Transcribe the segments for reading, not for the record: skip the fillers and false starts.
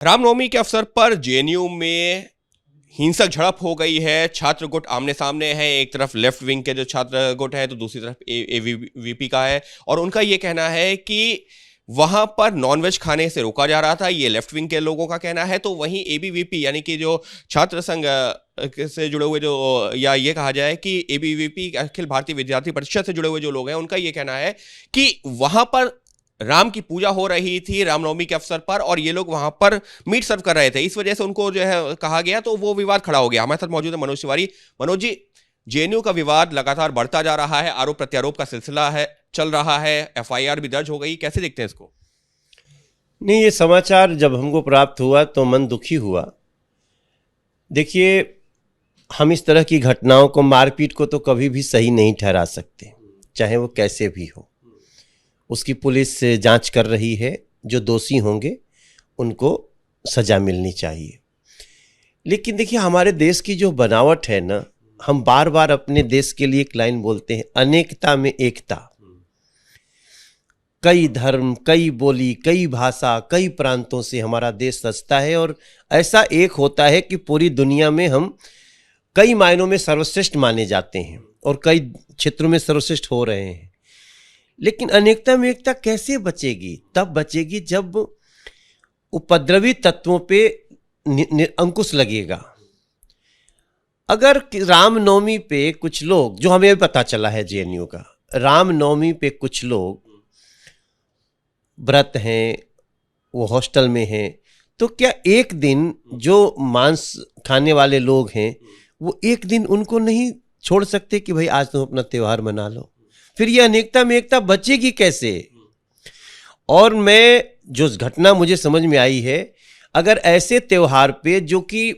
रामनवमी के अवसर पर जेएनयू में हिंसक झड़प हो गई है। छात्र गुट आमने सामने है। एक तरफ लेफ्ट विंग के जो छात्र गुट है तो दूसरी तरफ एबीवीपी का है और उनका ये कहना है कि वहां पर नॉनवेज खाने से रोका जा रहा था। ये लेफ्ट विंग के लोगों का कहना है। तो वहीं एबीवीपी यानी कि जो छात्र संघ से जुड़े हुए जो या ये कहा जाए कि एबीवीपी अखिल भारतीय विद्यार्थी परिषद से जुड़े हुए जो लोग हैं उनका ये कहना है कि वहां पर राम की पूजा हो रही थी रामनवमी के अवसर पर और ये लोग वहां पर मीट सर्व कर रहे थे। इस वजह से उनको जो है कहा गया तो वो विवाद खड़ा हो गया। हमारे साथ मौजूद है मनोज तिवारी। मनोज जी, जेएनयू का विवाद लगातार बढ़ता जा रहा है। आरोप प्रत्यारोप का सिलसिला है चल रहा है। एफआईआर भी दर्ज हो गई। कैसे देखते हैं इसको? नहीं, ये समाचार जब हमको प्राप्त हुआ तो मन दुखी हुआ। देखिए, हम इस तरह की घटनाओं को, मारपीट को तो कभी भी सही नहीं ठहरा सकते, चाहे वो कैसे भी हो। उसकी पुलिस जांच कर रही है। जो दोषी होंगे उनको सज़ा मिलनी चाहिए। लेकिन देखिए, हमारे देश की जो बनावट है ना, हम बार बार अपने देश के लिए एक लाइन बोलते हैं, अनेकता में एकता। कई धर्म, कई बोली, कई भाषा, कई प्रांतों से हमारा देश सजता है और ऐसा एक होता है कि पूरी दुनिया में हम कई मायनों में सर्वश्रेष्ठ माने जाते हैं और कई क्षेत्रों में सर्वश्रेष्ठ हो रहे हैं। लेकिन अनेकता में एकता कैसे बचेगी? तब बचेगी जब उपद्रवी तत्वों पे अंकुश लगेगा। अगर रामनवमी पे कुछ लोग, जो हमें पता चला है जेएनयू का, रामनवमी पे कुछ लोग व्रत हैं, वो हॉस्टल में हैं, तो क्या एक दिन जो मांस खाने वाले लोग हैं वो एक दिन उनको नहीं छोड़ सकते कि भाई आज तुम अपना त्योहार मना लो? फिर ये अनेकता में एकता बचेगी कैसे? और मैं जो घटना मुझे समझ में आई है, अगर ऐसे त्योहार पे, जो कि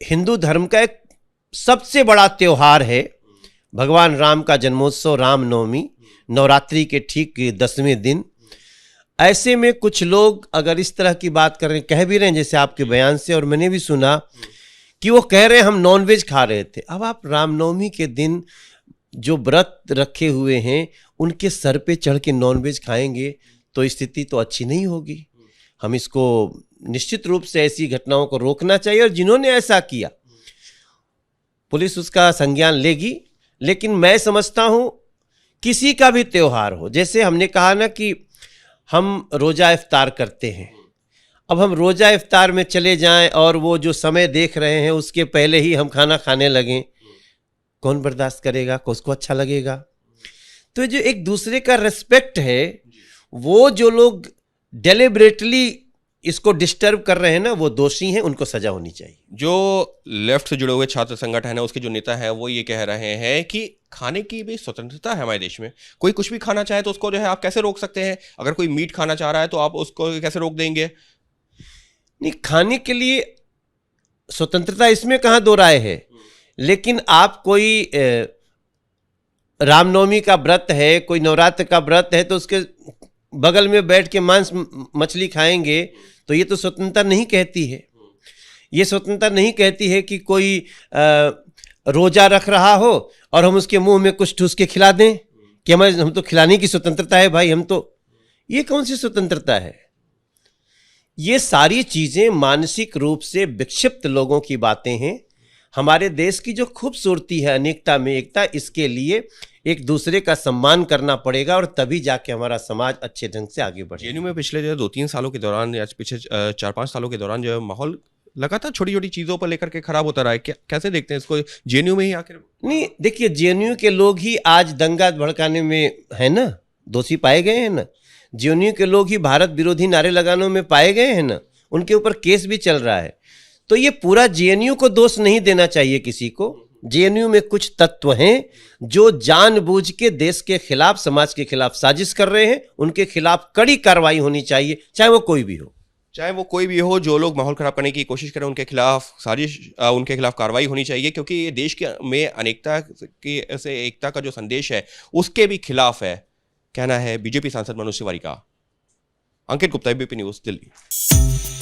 हिंदू धर्म का एक सबसे बड़ा त्योहार है, भगवान राम का जन्मोत्सव रामनवमी, नवरात्रि के ठीक 10वें दिन, ऐसे में कुछ लोग अगर इस तरह की बात कर रहे हैं, कह भी रहे हैं जैसे आपके बयान से, और मैंने भी सुना कि वो कह रहे हैं हम नॉनवेज खा रहे थे। अब आप रामनवमी के दिन जो व्रत रखे हुए हैं उनके सर पे चढ़ के नॉनवेज खाएंगे तो स्थिति तो अच्छी नहीं होगी। हम इसको निश्चित रूप से ऐसी घटनाओं को रोकना चाहिए और जिन्होंने ऐसा किया पुलिस उसका संज्ञान लेगी। लेकिन मैं समझता हूं किसी का भी त्योहार हो, जैसे हमने कहा ना कि हम रोज़ा इफ्तार करते हैं, अब हम रोज़ा इफ्तार में चले जाएं और वो जो समय देख रहे हैं उसके पहले ही हम खाना खाने लगें, कौन बर्दाश्त करेगा? किसको अच्छा लगेगा? तो जो एक दूसरे का रिस्पेक्ट है, वो जो लोग डेलिबरेटली इसको डिस्टर्ब कर रहे हैं ना, वो दोषी हैं, उनको सजा होनी चाहिए। जो लेफ्ट से जुड़े हुए छात्र संगठन है उसके जो नेता है वो ये कह रहे हैं कि खाने की भी स्वतंत्रता है हमारे देश में। कोई कुछ भी खाना चाहे तो उसको जो है आप कैसे रोक सकते हैं? अगर कोई मीट खाना चाह रहा है तो आप उसको कैसे रोक देंगे? नहीं, खाने के लिए स्वतंत्रता, इसमें कहाँ दो राय है। लेकिन आप कोई रामनवमी का व्रत है, कोई नवरात्र का व्रत है, तो उसके बगल में बैठ के मांस मछली खाएंगे तो ये तो स्वतंत्रता नहीं कहती है। ये स्वतंत्रता नहीं कहती है कि कोई रोजा रख रहा हो और हम उसके मुंह में कुछ ठूस के खिला दें कि हम तो खिलाने की स्वतंत्रता है भाई, हम तो, ये कौन सी स्वतंत्रता है? ये सारी चीजें मानसिक रूप से विक्षिप्त लोगों की बातें हैं। हमारे देश की जो खूबसूरती है अनेकता में एकता, इसके लिए एक दूसरे का सम्मान करना पड़ेगा और तभी जाके हमारा समाज अच्छे ढंग से आगे बढ़े। जेएनयू में पिछले जो 2-3 सालों के दौरान या पिछले 4-5 सालों के दौरान जो माहौल लगातार छोटी छोटी चीज़ों पर लेकर के खराब होता रहा है। कैसे देखते हैं इसको? जेएनयू में ही आखिर नहीं, देखिए, जेएनयू के लोग ही आज दंगा भड़काने में है ना, दोषी पाए गए हैं ना। जेएनयू के लोग ही भारत विरोधी नारे लगाने में पाए गए हैं ना, उनके ऊपर केस भी चल रहा है। तो ये पूरा जेएनयू को दोष नहीं देना चाहिए किसी को। जेएनयू में कुछ तत्व हैं जो जानबूझ के देश के खिलाफ, समाज के खिलाफ साजिश कर रहे हैं। उनके खिलाफ कड़ी कार्रवाई होनी चाहिए, चाहे वो कोई भी हो। चाहे वो कोई भी हो, जो लोग माहौल खराब करने की कोशिश करें उनके खिलाफ साजिश, उनके खिलाफ कार्रवाई होनी चाहिए, क्योंकि ये देश के में अनेकता की से एकता का जो संदेश है उसके भी खिलाफ है। कहना है बीजेपी सांसद मनोज तिवारी का। अंकित गुप्ता, एबीपी न्यूज़, दिल्ली।